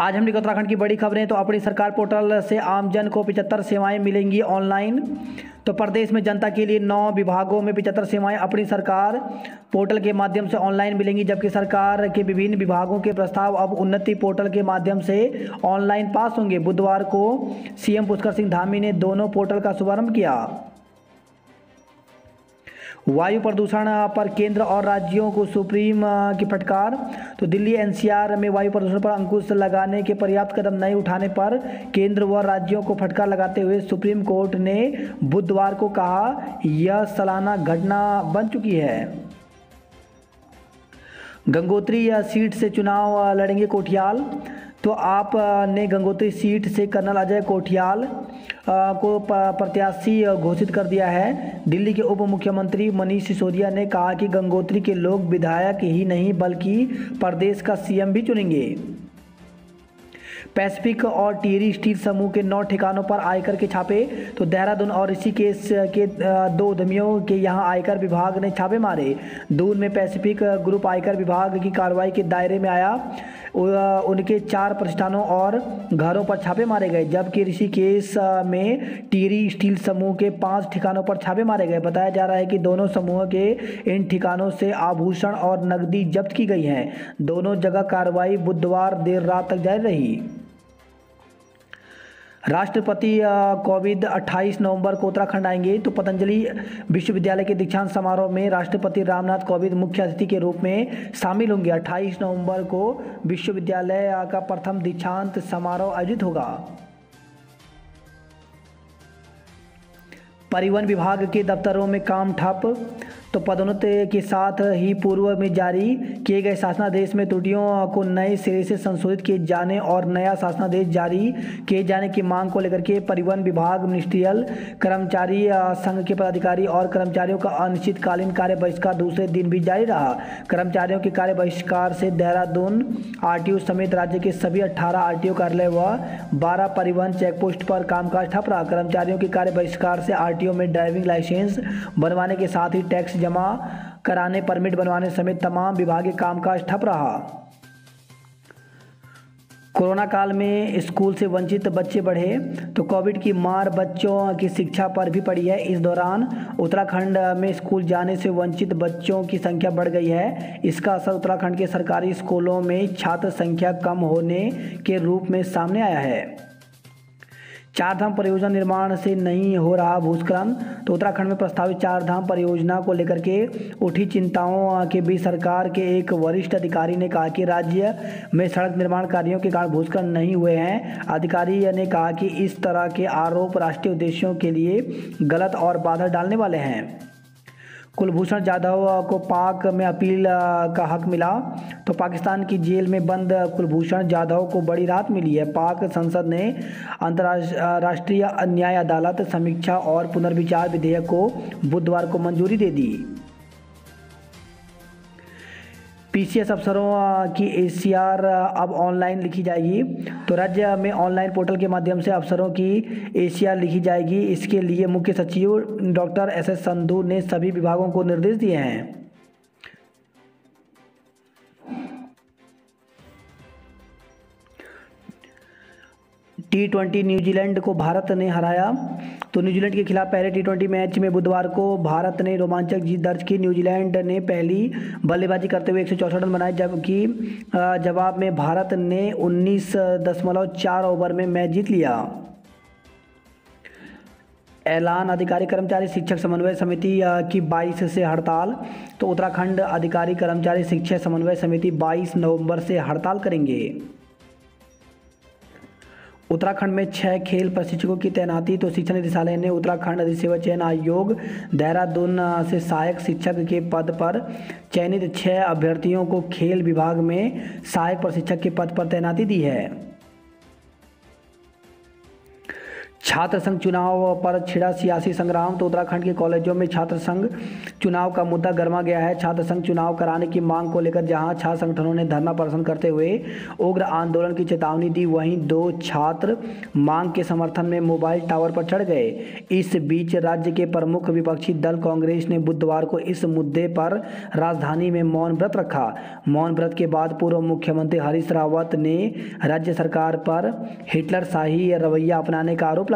आज हम उत्तराखंड की बड़ी खबरें। तो अपनी सरकार पोर्टल से आमजन को 75 सेवाएं मिलेंगी ऑनलाइन। तो प्रदेश में जनता के लिए 9 विभागों में 75 सेवाएं अपनी सरकार पोर्टल के माध्यम से ऑनलाइन मिलेंगी, जबकि सरकार के विभिन्न विभागों के प्रस्ताव अब उन्नति पोर्टल के माध्यम से ऑनलाइन पास होंगे। बुधवार को सीएम पुष्कर सिंह धामी ने दोनों पोर्टल का शुभारंभ किया। वायु प्रदूषण पर केंद्र और राज्यों को सुप्रीम की फटकार। तो दिल्ली एनसीआर में वायु प्रदूषण पर अंकुश लगाने के पर्याप्त कदम नहीं उठाने पर केंद्र व राज्यों को फटकार लगाते हुए सुप्रीम कोर्ट ने बुधवार को कहा, यह सालाना घटना बन चुकी है। गंगोत्री सीट से चुनाव लड़ेंगे कोठियाल। तो आप ने गंगोत्री सीट से कर्नल अजय कोठियाल को प्रत्याशी घोषित कर दिया है। दिल्ली के उप मुख्यमंत्री मनीष सिसोदिया ने कहा कि गंगोत्री के लोग विधायक ही नहीं बल्कि प्रदेश का सीएम भी चुनेंगे। पैसिफिक और टिहरी स्टील समूह के 9 ठिकानों पर आयकर के छापे। तो देहरादून और ऋषिकेश के 2 उद्यमियों के यहां आयकर विभाग ने छापे मारे। दून में पैसिफिक ग्रुप आयकर विभाग की कार्रवाई के दायरे में आया। उनके 4 प्रतिष्ठानों और घरों पर छापे मारे गए, जबकि ऋषिकेश में टिहरी स्टील समूह के 5 ठिकानों पर छापे मारे गए। बताया जा रहा है कि दोनों समूह के इन ठिकानों से आभूषण और नकदी जब्त की गई है। दोनों जगह कार्रवाई बुधवार देर रात तक जारी रही। राष्ट्रपति कोविंद 28 नवंबर को उत्तराखंड आएंगे। तो पतंजलि विश्वविद्यालय के दीक्षांत समारोह में राष्ट्रपति रामनाथ कोविंद मुख्य अतिथि के रूप में शामिल होंगे। 28 नवंबर को विश्वविद्यालय का प्रथम दीक्षांत समारोह आयोजित होगा। परिवहन विभाग के दफ्तरों में काम ठप। तो पदोन्नति के साथ ही पूर्व में जारी किए गए शासनादेश में त्रुटियों को नए सिरे से संशोधित किए जाने और नया शासनादेश जारी किए जाने की मांग को लेकर के परिवहन विभाग, मिनिस्ट्रियल कर्मचारी संघ के पदाधिकारी और कर्मचारियों का अनिश्चितकालीन कार्य बहिष्कार दूसरे दिन भी जारी रहा। कर्मचारियों के कार्य बहिष्कार से देहरादून आरटीओ समेत राज्य के सभी 18 आरटीओ कार्यालय व 12 परिवहन चेकपोस्ट पर कामकाज ठप रहा। कर्मचारियों के कार्य बहिष्कार से आरटीओ में ड्राइविंग लाइसेंस बनवाने के साथ ही टैक्स जमा कराने, परमिट बनवाने समेत तमाम विभागीय कामकाज ठप रहा। कोरोना काल में स्कूल से वंचित बच्चे बढ़े। तो कोविड की मार बच्चों की शिक्षा पर भी पड़ी है। इस दौरान उत्तराखंड में स्कूल जाने से वंचित बच्चों की संख्या बढ़ गई है। इसका असर उत्तराखंड के सरकारी स्कूलों में छात्र संख्या कम होने के रूप में सामने आया है। चारधाम परियोजना निर्माण से नहीं हो रहा भूस्खलन। तो उत्तराखंड में प्रस्तावित चारधाम परियोजना को लेकर के उठी चिंताओं के बीच सरकार के एक वरिष्ठ अधिकारी ने कहा कि राज्य में सड़क निर्माण कार्यों के कारण भूस्खलन नहीं हुए हैं। अधिकारी ने कहा कि इस तरह के आरोप राष्ट्रीय उद्देश्यों के लिए गलत और बाधा डालने वाले हैं। कुलभूषण जाधव को पाक में अपील का हक मिला। तो पाकिस्तान की जेल में बंद कुलभूषण जाधव को बड़ी राहत मिली है। पाक संसद ने अंतर्राष्ट्रीय न्याय अदालत समीक्षा और पुनर्विचार विधेयक को बुधवार को मंजूरी दे दी। पीसीएस अफसरों की एसीआर अब ऑनलाइन लिखी जाएगी। तो राज्य में ऑनलाइन पोर्टल के माध्यम से अफसरों की एसीआर लिखी जाएगी। इसके लिए मुख्य सचिव डॉक्टर एसएस संधू ने सभी विभागों को निर्देश दिए हैं। T20 न्यूजीलैंड को भारत ने हराया। तो न्यूजीलैंड के खिलाफ पहले T20 मैच में बुधवार को भारत ने रोमांचक जीत दर्ज की। न्यूजीलैंड ने पहली बल्लेबाजी करते हुए 164 रन बनाए, जबकि जवाब में भारत ने 19.4 ओवर में मैच जीत लिया। ऐलान अधिकारी कर्मचारी शिक्षक समन्वय समिति की 22 से हड़ताल। तो उत्तराखंड अधिकारी कर्मचारी शिक्षक समन्वय समिति 22 नवंबर से हड़ताल करेंगे। उत्तराखंड में 6 खेल प्रशिक्षकों की तैनाती। तो शिक्षा निदेशालय ने उत्तराखंड अधिसेवा चयन आयोग देहरादून से सहायक शिक्षक के पद पर चयनित 6 अभ्यर्थियों को खेल विभाग में सहायक प्रशिक्षक के पद पर तैनाती दी है। छात्र संघ चुनाव पर छिड़ा सियासी संग्राम। तो उत्तराखंड के कॉलेजों में छात्र संघ चुनाव का मुद्दा गर्मा गया है। छात्र संघ चुनाव कराने की मांग को लेकर जहां छात्र संगठनों ने धरना प्रदर्शन करते हुए उग्र आंदोलन की चेतावनी दी, वहीं दो छात्र मांग के समर्थन में मोबाइल टावर पर चढ़ गए। इस बीच राज्य के प्रमुख विपक्षी दल कांग्रेस ने बुधवार को इस मुद्दे पर राजधानी में मौन व्रत रखा। मौन व्रत के बाद पूर्व मुख्यमंत्री हरीश रावत ने राज्य सरकार पर हिटलरशाही रवैया अपनाने का आरोप लगाया।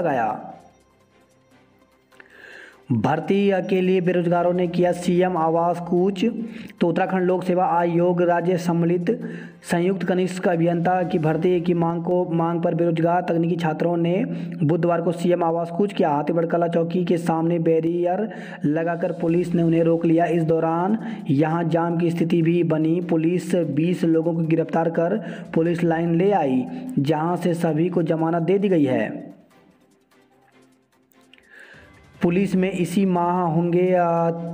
भर्ती के लिए बेरोजगारों ने किया सीएम आवास कूच। तो उत्तराखंड लोक सेवा आयोग राज्य सम्मिलित संयुक्त कनिष्ठ अभियंता की भर्ती की मांग पर बेरोजगार तकनीकी छात्रों ने बुधवार को सीएम आवास कूच किया। हाथीगढ़ कला चौकी के सामने बैरियर लगाकर पुलिस ने उन्हें रोक लिया। इस दौरान यहां जाम की स्थिति भी बनी। पुलिस 20 लोगों को गिरफ्तार कर पुलिस लाइन ले आई, जहां से सभी को जमानत दे दी गई है। पुलिस में इसी माह होंगे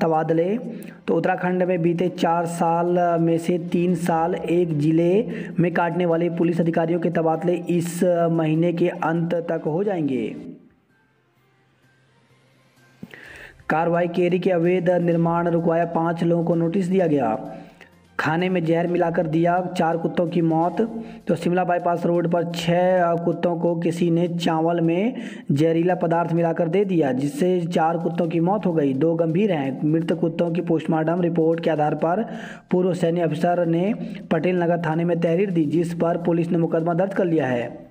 तबादले। तो उत्तराखंड में बीते 4 साल में से 3 साल एक जिले में काटने वाले पुलिस अधिकारियों के तबादले इस महीने के अंत तक हो जाएंगे। कार्रवाई केरी के अवैध निर्माण रुकवाया, 5 लोगों को नोटिस दिया गया। खाने में जहर मिलाकर दिया, 4 कुत्तों की मौत। तो शिमला बाईपास रोड पर 6 कुत्तों को किसी ने चावल में जहरीला पदार्थ मिलाकर दे दिया, जिससे 4 कुत्तों की मौत हो गई, 2 गंभीर हैं। मृत कुत्तों की पोस्टमार्टम रिपोर्ट के आधार पर पूर्व सैन्य अफसर ने पटेल नगर थाने में तहरीर दी, जिस पर पुलिस ने मुकदमा दर्ज कर लिया है।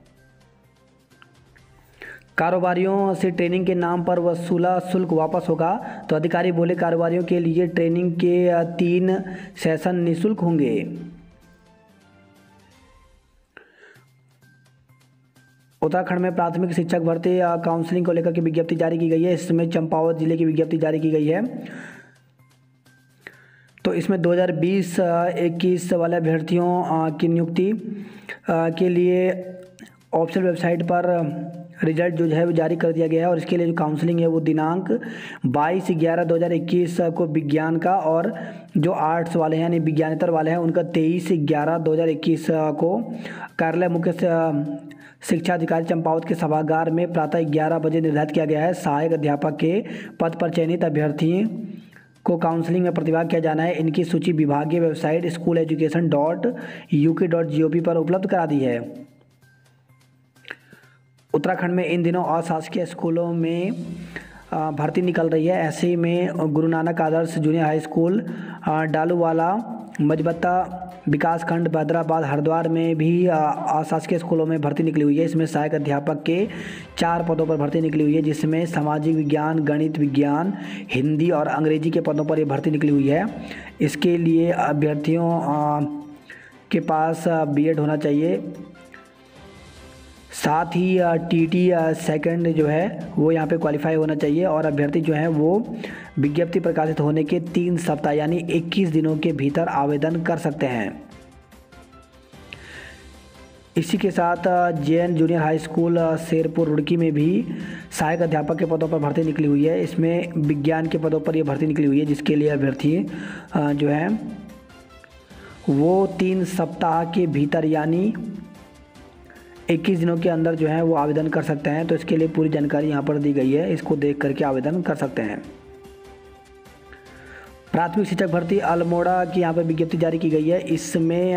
कारोबारियों से ट्रेनिंग के नाम पर वसूला शुल्क वापस होगा। तो अधिकारी बोले कारोबारियों के लिए ट्रेनिंग के 3 सेशन निःशुल्क होंगे। उत्तराखंड में प्राथमिक शिक्षक भर्ती काउंसलिंग को लेकर के विज्ञप्ति जारी की गई है। इसमें चंपावत जिले की विज्ञप्ति जारी की गई है। तो इसमें 2020-21 वाले अभ्यर्थियों की नियुक्ति के लिए ऑफिशियल वेबसाइट पर रिजल्ट जो है वो जारी कर दिया गया है। और इसके लिए जो काउंसलिंग है वो दिनांक 22/11/2021 को विज्ञान का, और जो आर्ट्स वाले हैं यानी विज्ञानेतर वाले हैं उनका 23/11/2021 को कार्यालय मुख्य शिक्षा अधिकारी चंपावत के सभागार में प्रातः 11 बजे निर्धारित किया गया है। सहायक अध्यापक के पद पर चयनित अभ्यर्थी को काउंसलिंग में प्रतिभाग किया जाना है। इनकी सूची विभागीय वेबसाइट schooleducation.uk.gov पर उपलब्ध करा दी है। उत्तराखंड में इन दिनों अशासकीय स्कूलों में भर्ती निकल रही है। ऐसे ही में गुरु नानक आदर्श जूनियर हाई स्कूल डालूवाला, मजबत्ता विकासखंड बैदराबाद, हरिद्वार में भी अशासकीय स्कूलों में भर्ती निकली हुई है। इसमें सहायक अध्यापक के 4 पदों पर भर्ती निकली हुई है, जिसमें सामाजिक विज्ञान, गणित विज्ञान, हिंदी और अंग्रेजी के पदों पर यह भर्ती निकली हुई है। इसके लिए अभ्यर्थियों के पास बीएड होना चाहिए। साथ ही टीटी सेकंड जो है वो यहाँ पे क्वालिफाई होना चाहिए। और अभ्यर्थी जो है वो विज्ञप्ति प्रकाशित होने के 3 सप्ताह यानी 21 दिनों के भीतर आवेदन कर सकते हैं। इसी के साथ JN junior high school Sherpur Roorkee में भी सहायक अध्यापक के पदों पर भर्ती निकली हुई है। इसमें विज्ञान के पदों पर यह भर्ती निकली हुई है, जिसके लिए अभ्यर्थी जो है वो 3 सप्ताह के भीतर यानी 21 दिनों के अंदर जो है वो आवेदन कर सकते हैं। तो इसके लिए पूरी जानकारी यहाँ पर दी गई है, इसको देख करके आवेदन कर सकते हैं। प्राथमिक शिक्षक भर्ती अल्मोड़ा की यहाँ पर विज्ञप्ति जारी की गई है। इसमें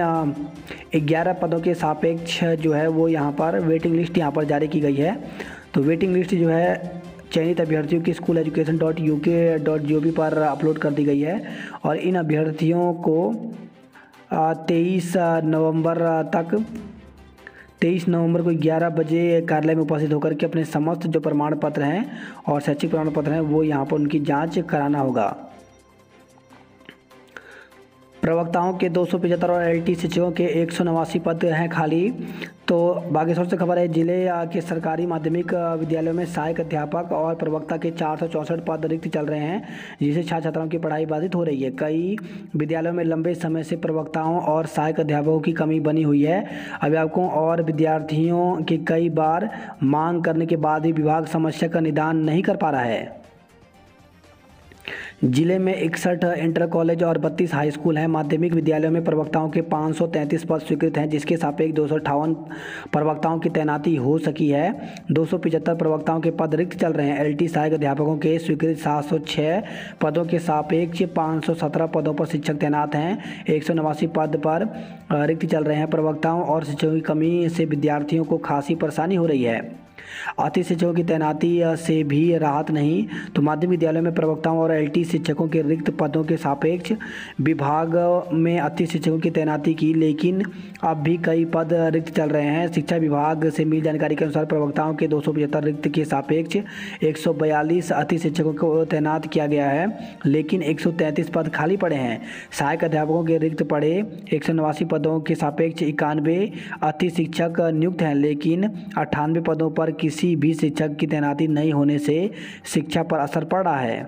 11 पदों के सापेक्ष जो है वो यहाँ पर वेटिंग लिस्ट यहाँ पर जारी की गई है। तो वेटिंग लिस्ट जो है चयनित अभ्यर्थियों की schooleducation.uk.gov पर अपलोड कर दी गई है। और इन अभ्यर्थियों को 23 नवंबर को 11 बजे कार्यालय में उपस्थित होकर के अपने समस्त जो प्रमाण पत्र हैं और शैक्षिक प्रमाण पत्र हैं वो यहाँ पर उनकी जांच कराना होगा। प्रवक्ताओं के 275 और एलटी शिक्षकों के 189 पद हैं खाली। तो बागेश्वर से खबर है, जिले के सरकारी माध्यमिक विद्यालयों में सहायक अध्यापक और प्रवक्ता के 464 पद रिक्त चल रहे हैं, जिससे छात्र छात्राओं की पढ़ाई बाधित हो रही है। कई विद्यालयों में लंबे समय से प्रवक्ताओं और सहायक अध्यापकों की कमी बनी हुई है। अभिभावकों और विद्यार्थियों की कई बार मांग करने के बाद भी विभाग समस्या का निदान नहीं कर पा रहा है। जिले में 61 इंटर कॉलेज और 32 हाई स्कूल हैं। माध्यमिक विद्यालयों में प्रवक्ताओं के 533 पद स्वीकृत हैं, जिसके सापेक्ष 258 प्रवक्ताओं की तैनाती हो सकी है। 275 प्रवक्ताओं के पद रिक्त चल रहे हैं। एलटी सहायक अध्यापकों के स्वीकृत 706 पदों के सापेक्ष 517 पदों पर शिक्षक तैनात हैं। 189 पद पर रिक्त चल रहे हैं। प्रवक्ताओं और शिक्षकों की कमी से विद्यार्थियों को खासी परेशानी हो रही है। अतिथि शिक्षकों की तैनाती से भी राहत नहीं, तो माध्यमिक विद्यालयों में प्रवक्ताओं और एलटी शिक्षकों के रिक्त पदों के सापेक्ष विभाग में अतिथि शिक्षकों की तैनाती की, लेकिन अब भी कई पद रिक्त चल रहे हैं। शिक्षा विभाग से मिली जानकारी के अनुसार प्रवक्ताओं के 275 रिक्त के सापेक्ष 142 अतिथि शिक्षकों को तैनात किया गया है, लेकिन 133 पद खाली पड़े हैं। सहायक अध्यापकों के रिक्त पड़े 189 पदों के सापेक्ष 91 अतिथि शिक्षक नियुक्त हैं, लेकिन 98 पदों पर किसी भी शिक्षक की तैनाती नहीं होने से शिक्षा पर असर पड़ रहा है।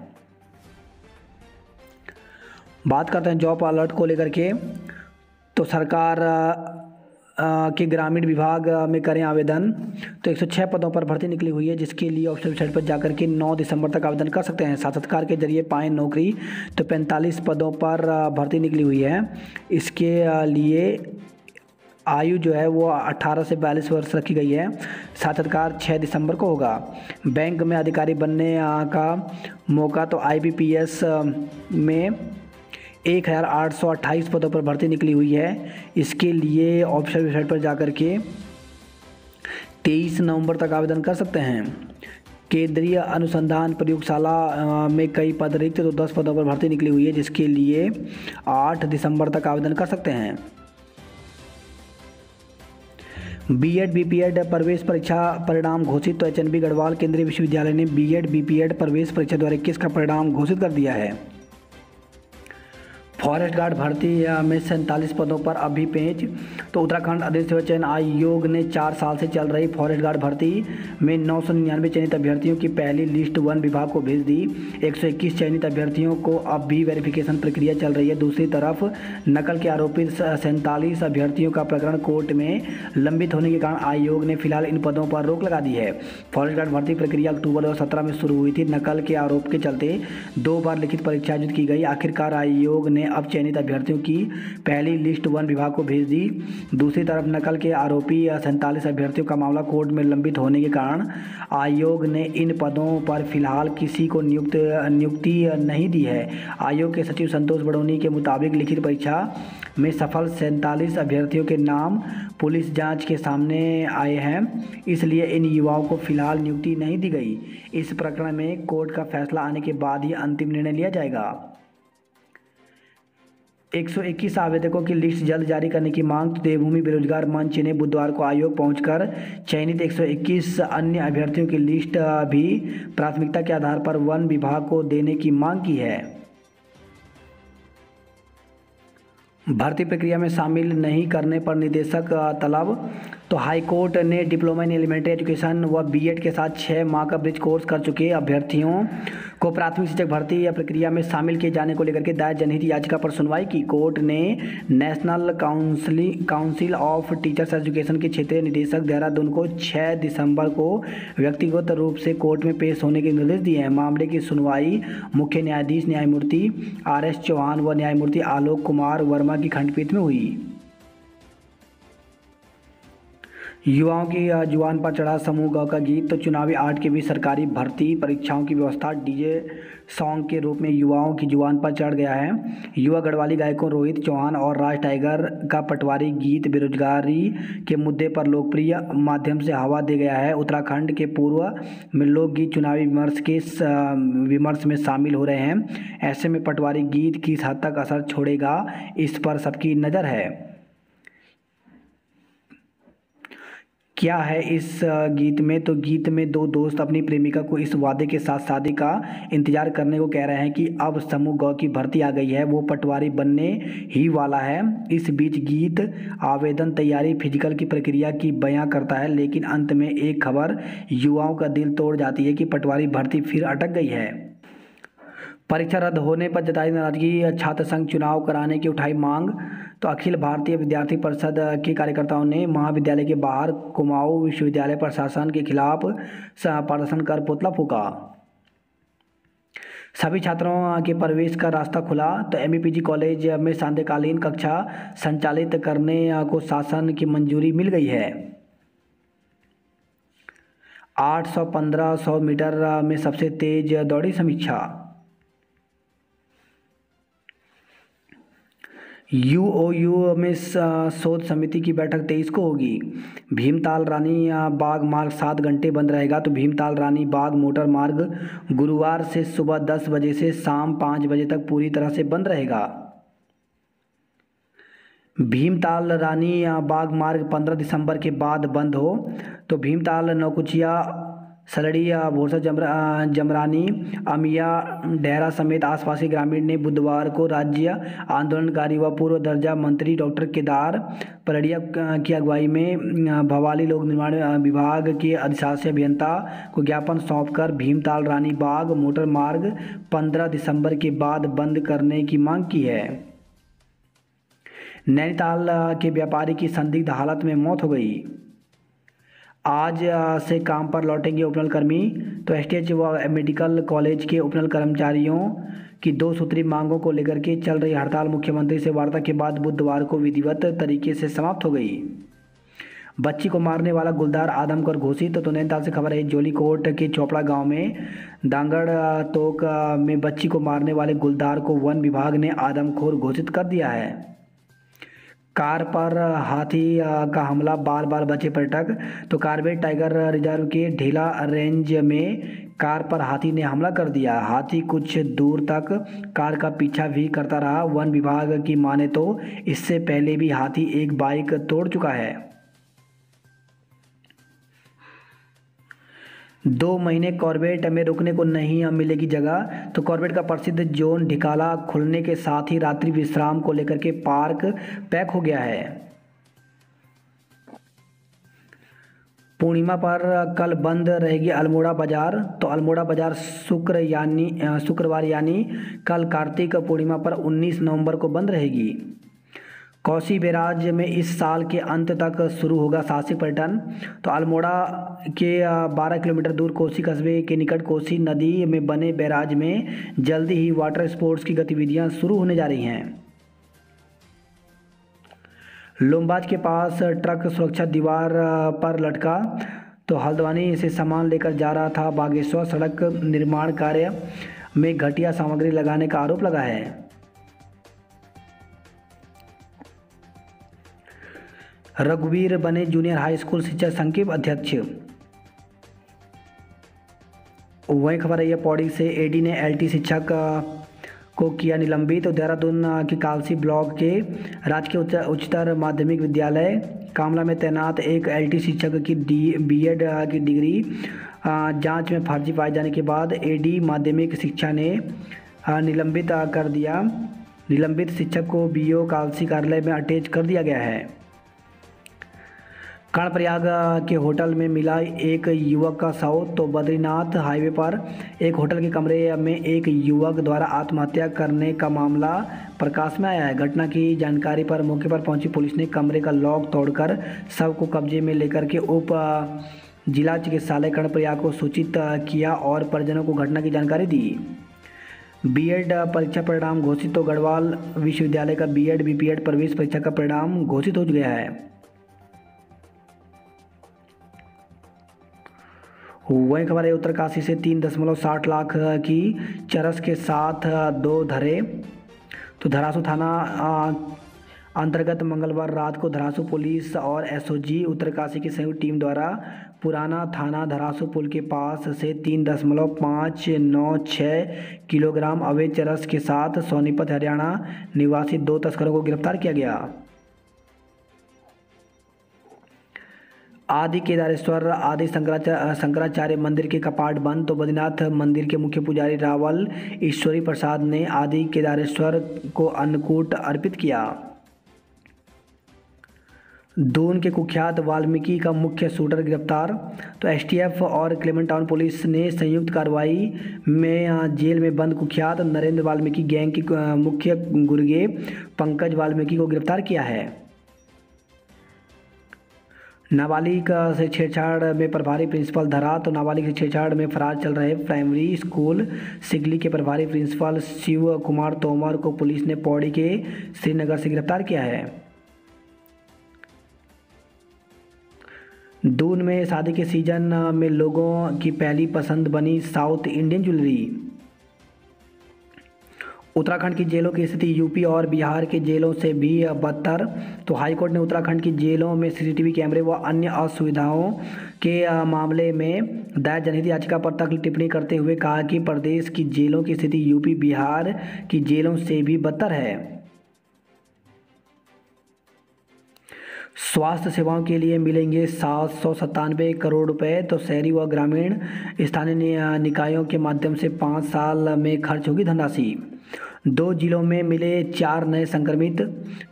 बात करते हैं जॉब अलर्ट को लेकर के, तो सरकार के ग्रामीण विभाग में करें आवेदन। तो 106 पदों पर भर्ती निकली हुई है, जिसके लिए ऑफिशियल वेबसाइट पर जाकर के 9 दिसंबर तक आवेदन कर सकते हैं। साक्षात्कार के जरिए पाएं नौकरी, तो 45 पदों पर भर्ती निकली हुई है। इसके लिए आयु जो है वो 18 से 42 वर्ष रखी गई है। साक्षात्कार 6 दिसंबर को होगा। बैंक में अधिकारी बनने का मौका, तो IBPS में 1828 पदों पर भर्ती निकली हुई है। इसके लिए ऑफिशियल वेबसाइट पर जाकर के 23 नवंबर तक आवेदन कर सकते हैं। केंद्रीय अनुसंधान प्रयोगशाला में कई पद रिक्त, तो 10 पदों पर भर्ती निकली हुई है, जिसके लिए 8 दिसंबर तक आवेदन कर सकते हैं। बीएड बीपीएड प्रवेश परीक्षा परिणाम घोषित, तो HNB गढ़वाल केंद्रीय विश्वविद्यालय ने बीएड बीपीएड प्रवेश परीक्षा 2021 का परिणाम घोषित कर दिया है। फॉरेस्ट गार्ड भर्ती में 47 पदों पर अभी पेंच, तो उत्तराखंड अधीन सेवा चयन आयोग ने 4 साल से चल रही फॉरेस्ट गार्ड भर्ती में 999 चयनित अभ्यर्थियों की पहली लिस्ट वन विभाग को भेज दी। 121 चयनित अभ्यर्थियों को अब भी वेरिफिकेशन प्रक्रिया चल रही है। दूसरी तरफ नकल के आरोपित 47 अभ्यर्थियों का प्रकरण कोर्ट में लंबित होने के कारण आयोग ने फिलहाल इन पदों पर रोक लगा दी है। फॉरेस्ट गार्ड भर्ती प्रक्रिया अक्टूबर 2017 में शुरू हुई थी। नकल के आरोप के चलते 2 बार लिखित परीक्षा आयोजित की गई। आखिरकार आयोग ने अब चयनित अभ्यर्थियों की पहली लिस्ट वन विभाग को भेज दी। दूसरी तरफ नकल के आरोपी 47 अभ्यर्थियों का मामला कोर्ट में लंबित होने के कारण आयोग ने इन पदों पर फिलहाल किसी को नियुक्ति नहीं दी है। आयोग के सचिव संतोष बड़ोनी के मुताबिक लिखित परीक्षा में सफल 47 अभ्यर्थियों के नाम पुलिस जांच के सामने आए हैं, इसलिए इन युवाओं को फिलहाल नियुक्ति नहीं दी गई। इस प्रकरण में कोर्ट का फैसला आने के बाद ही अंतिम निर्णय लिया जाएगा। 121 आवेदकों की लिस्ट जल्द जारी करने की मांग, तो देवभूमि बेरोजगार मंच ने बुधवार को आयोग पहुंचकर चयनित 121 अन्य अभ्यर्थियों की लिस्ट भी प्राथमिकता के आधार पर वन विभाग को देने की मांग की है। भर्ती प्रक्रिया में शामिल नहीं करने पर निदेशक तलब, तो हाईकोर्ट ने डिप्लोमा इन एलिमेंट्री एजुकेशन व बीएड के साथ 6 माह का ब्रिज कोर्स कर चुके अभ्यर्थियों को प्राथमिक शिक्षक भर्ती या प्रक्रिया में शामिल किए जाने को लेकर के दायर जनहित याचिका पर सुनवाई की। कोर्ट ने national council of teachers education के क्षेत्रीय निदेशक देहरादून को 6 दिसंबर को व्यक्तिगत रूप से कोर्ट में पेश होने के निर्देश दिए हैं। मामले की सुनवाई मुख्य न्यायाधीश न्यायमूर्ति RS चौहान व न्यायमूर्ति आलोक कुमार वर्मा की खंडपीठ में हुई। युवाओं की जुबान पर चढ़ा समूह ग का गीत, तो चुनावी आर्ट के बीच सरकारी भर्ती परीक्षाओं की व्यवस्था डीजे सॉन्ग के रूप में युवाओं की जुबान पर चढ़ गया है। युवा गढ़वाली गायकों रोहित चौहान और राज टाइगर का पटवारी गीत बेरोजगारी के मुद्दे पर लोकप्रिय माध्यम से हवा दे गया है। उत्तराखंड के पूर्व में लोकगीत चुनावी विमर्श में शामिल हो रहे हैं। ऐसे में पटवारी गीत किस हद तक असर छोड़ेगा, इस पर सबकी नज़र है। क्या है इस गीत में, तो गीत में 2 दोस्त अपनी प्रेमिका को इस वादे के साथ शादी का इंतजार करने को कह रहे हैं कि अब समूह ग की भर्ती आ गई है, वो पटवारी बनने ही वाला है। इस बीच गीत आवेदन तैयारी फिजिकल की प्रक्रिया की बयां करता है, लेकिन अंत में एक खबर युवाओं का दिल तोड़ जाती है कि पटवारी भर्ती फिर अटक गई है। परीक्षा रद्द होने पर जताई नाराजगी, छात्र संघ चुनाव कराने की उठाई मांग, तो अखिल भारतीय विद्यार्थी परिषद के कार्यकर्ताओं ने महाविद्यालय के बाहर कुमाऊं विश्वविद्यालय प्रशासन के खिलाफ प्रदर्शन कर पुतला फूंका। सभी छात्रों के प्रवेश का रास्ता खुला। तो एमईपीजी कॉलेज में सांध्यकालीन कक्षा संचालित करने को शासन की मंजूरी मिल गई है। 800 1500 मीटर में सबसे तेज दौड़ी समीक्षा। यूओयू में शोध समिति की बैठक 23 को होगी। भीमताल रानी बाग मार्ग 7 घंटे बंद रहेगा। तो भीमताल रानी बाग मोटर मार्ग गुरुवार से सुबह 10 बजे से शाम 5 बजे तक पूरी तरह से बंद रहेगा। भीमताल रानी बाग मार्ग 15 दिसंबर के बाद बंद हो। तो भीमताल नौकुचिया सलड़ी भोरसा जमरानी अमिया डेहरा समेत आसपासी ग्रामीण ने बुधवार को राज्य आंदोलनकारी व पूर्व दर्जा मंत्री डॉक्टर केदार पलड़िया की अगुवाई में भवाली लोक निर्माण विभाग के अधिशासी अभियंता को ज्ञापन सौंपकर भीमताल रानी बाग मोटर मार्ग 15 दिसंबर के बाद बंद करने की मांग की है। नैनीताल के व्यापारी की संदिग्ध हालत में मौत हो गई। आज से काम पर लौटेंगे उपनल कर्मी। तो एसटीएच व मेडिकल कॉलेज के उपनल कर्मचारियों की 2 सूत्री मांगों को लेकर के चल रही हड़ताल मुख्यमंत्री से वार्ता के बाद बुधवार को विधिवत तरीके से समाप्त हो गई। बच्ची को मारने वाला गुलदार आदमखोर घोषित। तो नैनीताल से खबर है, जोलीकोट के चोपड़ा गांव में दांगड़ तोक में बच्ची को मारने वाले गुलदार को वन विभाग ने आदमखोर घोषित कर दिया है। कार पर हाथी का हमला, बाल बाल बचे पर्यटक। तो कार्बेट टाइगर रिजर्व के ढीला रेंज में कार पर हाथी ने हमला कर दिया। हाथी कुछ दूर तक कार का पीछा भी करता रहा। वन विभाग की माने तो इससे पहले भी हाथी एक बाइक तोड़ चुका है। 2 महीने कॉर्बेट में रुकने को नहीं मिलेगी जगह। तो कॉर्बेट का प्रसिद्ध जोन ढिकाला खुलने के साथ ही रात्रि विश्राम को लेकर के पार्क पैक हो गया है। पूर्णिमा पर कल बंद रहेगी अल्मोड़ा बाजार। तो अल्मोड़ा बाजार शुक्रवार यानी कल कार्तिक पूर्णिमा पर 19 नवंबर को बंद रहेगी। कोसी बैराज में इस साल के अंत तक शुरू होगा साहसिक पर्यटन। तो अल्मोड़ा के 12 किलोमीटर दूर कोसी कस्बे के निकट कोसी नदी में बने बैराज में जल्दी ही वाटर स्पोर्ट्स की गतिविधियां शुरू होने जा रही हैं। लोमबाज के पास ट्रक सुरक्षा दीवार पर लटका। तो हल्द्वानी से सामान लेकर जा रहा था बागेश्वर। सड़क निर्माण कार्य में घटिया सामग्री लगाने का आरोप लगा है। रघुवीर बने जूनियर हाई स्कूल शिक्षक संघ के अध्यक्ष। वही खबर है, पौड़ी से एडी ने एलटी शिक्षक को किया निलंबित। तो देहरादून के कालसी ब्लॉक के राजकीय उच्चतर माध्यमिक विद्यालय कामला में तैनात एक एलटी शिक्षक की बीएड की डिग्री जांच में फर्जी पाए जाने के बाद एडी माध्यमिक शिक्षा ने निलंबित कर दिया। निलंबित शिक्षक को बीओ कालसी कार्यालय में अटैच कर दिया गया है। कर्णप्रयाग के होटल में मिला एक युवक का शव। तो बद्रीनाथ हाईवे पर एक होटल के कमरे में एक युवक द्वारा आत्महत्या करने का मामला प्रकाश में आया है। घटना की जानकारी पर मौके पर पहुंची पुलिस ने कमरे का लॉक तोड़कर शव को कब्जे में लेकर के उप जिला चिकित्सालय कर्णप्रयाग को सूचित किया और परिजनों को घटना की जानकारी दी। बीएड परीक्षा परिणाम घोषित। तो गढ़वाल विश्वविद्यालय का बीएड बीपीएड प्रवेश परीक्षा का परिणाम घोषित हो गया है। वही खबर है, उत्तरकाशी से 3.60 लाख की चरस के साथ 2 धरे। तो धरासू थाना अंतर्गत मंगलवार रात को धरासू पुलिस और एसओजी उत्तरकाशी की संयुक्त टीम द्वारा पुराना थाना धरासू पुल के पास से 3.596 किलोग्राम अवैध चरस के साथ सोनीपत हरियाणा निवासी 2 तस्करों को गिरफ्तार किया गया। आदि केदारेश्वर आदि शंकराचार्य मंदिर के कपाट बंद। तो बद्रीनाथ मंदिर के मुख्य पुजारी रावल ईश्वरी प्रसाद ने आदि केदारेश्वर को अन्नकूट अर्पित किया। दून के कुख्यात वाल्मीकि का मुख्य शूटर गिरफ्तार। तो एसटीएफ और क्लेमेंट टाउन पुलिस ने संयुक्त कार्रवाई में जेल में बंद कुख्यात नरेंद्र वाल्मीकि गैंग के मुख्य गुर्गे पंकज वाल्मीकि को गिरफ्तार किया है। नाबालिग से छेड़छाड़ में प्रभारी प्रिंसिपल धरा। तो नाबालिग से छेड़छाड़ में फरार चल रहे प्राइमरी स्कूल सिगली के प्रभारी प्रिंसिपल शिव कुमार तोमर को पुलिस ने पौड़ी के श्रीनगर से गिरफ्तार किया है। दून में शादी के सीजन में लोगों की पहली पसंद बनी साउथ इंडियन ज्वेलरी। उत्तराखंड की जेलों की स्थिति यूपी और बिहार के जेलों से भी बदतर। तो हाईकोर्ट ने उत्तराखंड की जेलों में सीसीटीवी कैमरे व अन्य असुविधाओं के मामले में दायर जनहित याचिका पर तक टिप्पणी करते हुए कहा कि प्रदेश की जेलों की स्थिति यूपी बिहार की जेलों से भी बदतर है। स्वास्थ्य सेवाओं के लिए मिलेंगे 797 करोड़ रुपए। तो शहरी व ग्रामीण स्थानीय निकायों के माध्यम से 5 साल में खर्च होगी धनराशि। 2 जिलों में मिले 4 नए संक्रमित।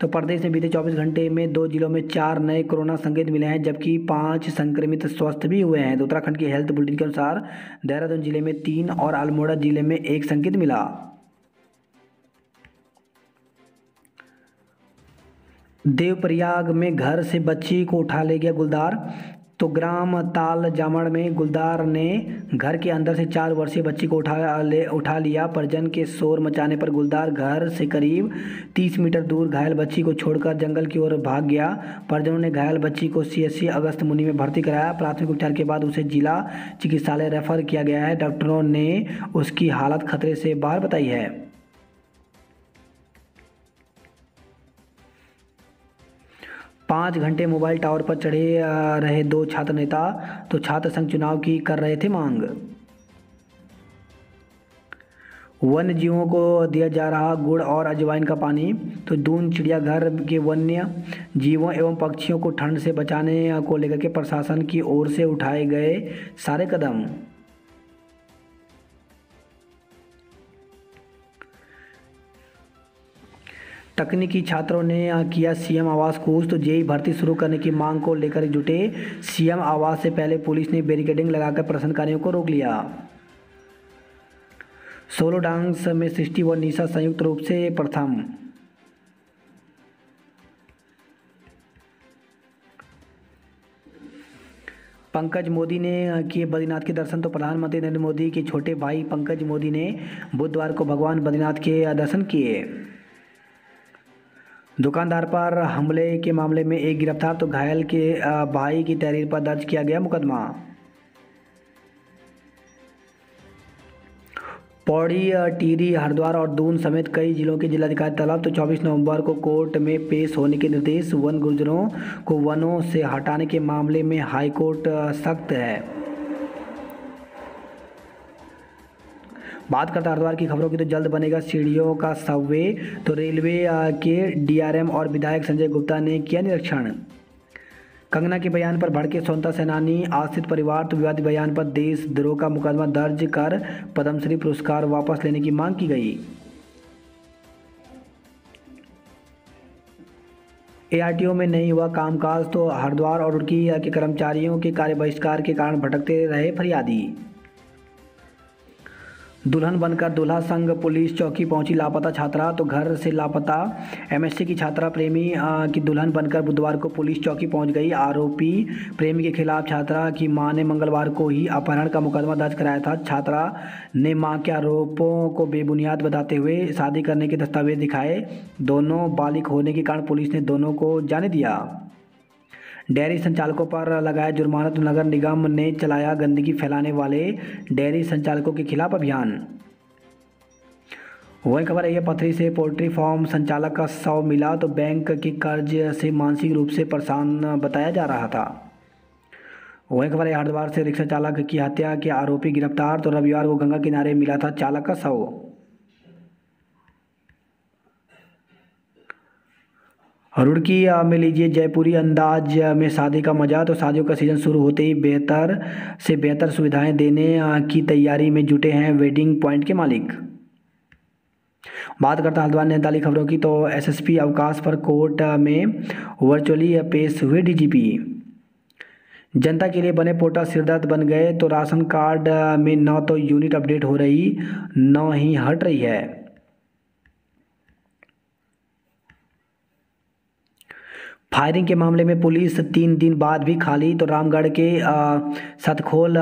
तो प्रदेश में बीते 24 घंटे में 2 जिलों में 4 नए कोरोना संक्रमित मिले हैं, जबकि 5 संक्रमित स्वस्थ भी हुए हैं। तो उत्तराखंड की हेल्थ बुलेटिन के अनुसार देहरादून जिले में 3 और अल्मोड़ा जिले में 1 संक्रमित मिला। देवप्रयाग में घर से बच्ची को उठा ले गया गुलदार। तो ग्राम ताल जामड़ में गुलदार ने घर के अंदर से 4 वर्षीय बच्ची को उठा लिया। परिजन के शोर मचाने पर गुलदार घर से करीब 30 मीटर दूर घायल बच्ची को छोड़कर जंगल की ओर भाग गया। परिजनों ने घायल बच्ची को सीएचसी अगस्त मुनि में भर्ती कराया। प्राथमिक उपचार के बाद उसे जिला चिकित्सालय रेफर किया गया है। डॉक्टरों ने उसकी हालत खतरे से बाहर बताई है। 5 घंटे मोबाइल टावर पर चढ़े रहे 2 छात्र नेता। तो छात्र संघ चुनाव की कर रहे थे मांग। वन्य जीवों को दिया जा रहा गुड़ और अजवाइन का पानी। तो दून चिड़ियाघर के वन्य जीवों एवं पक्षियों को ठंड से बचाने को लेकर के प्रशासन की ओर से उठाए गए सारे कदम। तकनीकी छात्रों ने किया सीएम आवास कूच। तो जेईई भर्ती शुरू करने की मांग को लेकर जुटे सीएम आवास से पहले पुलिस ने बैरिकेडिंग लगाकर प्रदर्शनकारियों को रोक लिया। सोलो डांस में सृष्टि व निशा संयुक्त रूप से प्रथम। पंकज मोदी ने किए बद्रीनाथ के दर्शन। तो प्रधानमंत्री नरेंद्र मोदी के छोटे भाई पंकज मोदी ने बुधवार को भगवान बद्रीनाथ के दर्शन किए। दुकानदार पर हमले के मामले में 1 गिरफ्तार। तो घायल के भाई की तहरीर पर दर्ज किया गया मुकदमा। पौड़ी टिहरी हरिद्वार और दून समेत कई जिलों के जिलाधिकारी तलब। तो 24 नवंबर को कोर्ट में पेश होने के निर्देश। वन गुर्जरों को वनों से हटाने के मामले में हाईकोर्ट सख्त है। बात करता हरिद्वार की खबरों की। तो जल्द बनेगा सीढ़ियों का सबवे। तो रेलवे के डीआरएम और विधायक संजय गुप्ता ने किया निरीक्षण। कंगना के बयान पर भड़के स्वतंत्रता सेनानी आश्रित परिवार। तो विवादित बयान पर देशद्रोह का मुकदमा दर्ज कर पद्मश्री पुरस्कार वापस लेने की मांग की गई। एआरटीओ में नहीं हुआ कामकाज। तो हरिद्वार और रुड़की के कर्मचारियों के कार्य बहिष्कार के कारण भटकते रहे फरियादी। दुल्हन बनकर दूल्हा संग पुलिस चौकी पहुंची लापता छात्रा। तो घर से लापता एमएससी की छात्रा प्रेमी की दुल्हन बनकर बुधवार को पुलिस चौकी पहुंच गई। आरोपी प्रेमी के खिलाफ छात्रा की मां ने मंगलवार को ही अपहरण का मुकदमा दर्ज कराया था। छात्रा ने मां के आरोपों को बेबुनियाद बताते हुए शादी करने के दस्तावेज दिखाए। दोनों बालिग होने के कारण पुलिस ने दोनों को जाने दिया। डेयरी संचालकों पर लगाया जुर्माना। तो नगर निगम ने चलाया गंदगी फैलाने वाले डेयरी संचालकों के खिलाफ अभियान। वही खबर है पथरी से पोल्ट्री फार्म संचालक का शव मिला। तो बैंक के कर्ज से मानसिक रूप से परेशान बताया जा रहा था। वही खबर है हरिद्वार से रिक्शा चालक की हत्या के आरोपी गिरफ्तार। तो रविवार को गंगा किनारे मिला था चालक का शव। रुड़की में लीजिए जयपुरी अंदाज में शादी का मजा। तो शादियों का सीजन शुरू होते ही बेहतर से बेहतर सुविधाएं देने की तैयारी में जुटे हैं वेडिंग पॉइंट के मालिक। बात करता हरिद्वार नैनीताल खबरों की। तो एसएसपी अवकाश पर कोर्ट में वर्चुअली पेश हुए डीजीपी। जनता के लिए बने पोर्टल सिरदर्द बन गए। तो राशन कार्ड में न तो यूनिट अपडेट हो रही न ही हट रही है। फायरिंग के मामले में पुलिस 3 दिन बाद भी खाली। तो रामगढ़ के सतखोल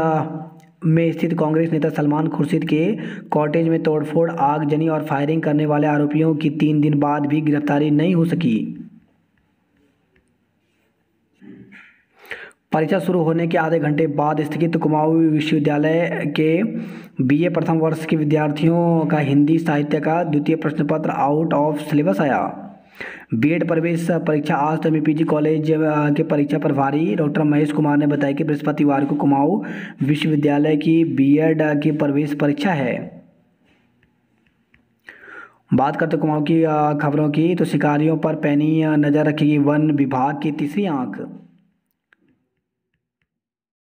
में स्थित कांग्रेस नेता सलमान खुर्शीद के कॉटेज में तोड़फोड़, आगजनी और फायरिंग करने वाले आरोपियों की 3 दिन बाद भी गिरफ्तारी नहीं हो सकी। परीक्षा शुरू होने के आधे घंटे बाद स्थगित कुमाऊं विश्वविद्यालय के बीए प्रथम वर्ष के विद्यार्थियों का हिंदी साहित्य का द्वितीय प्रश्न पत्र आउट ऑफ सिलेबस आया। बीएड प्रवेश परीक्षा आज तो पीजी कॉलेज के परीक्षा प्रभारी डॉक्टर महेश कुमार ने बताया कि बृहस्पतिवार को कुमाऊं विश्वविद्यालय की बीएड की प्रवेश परीक्षा है। बात करते कुमाऊं की खबरों की, तो शिकारियों पर पैनी नजर रखेगी वन विभाग की तीसरी आंख।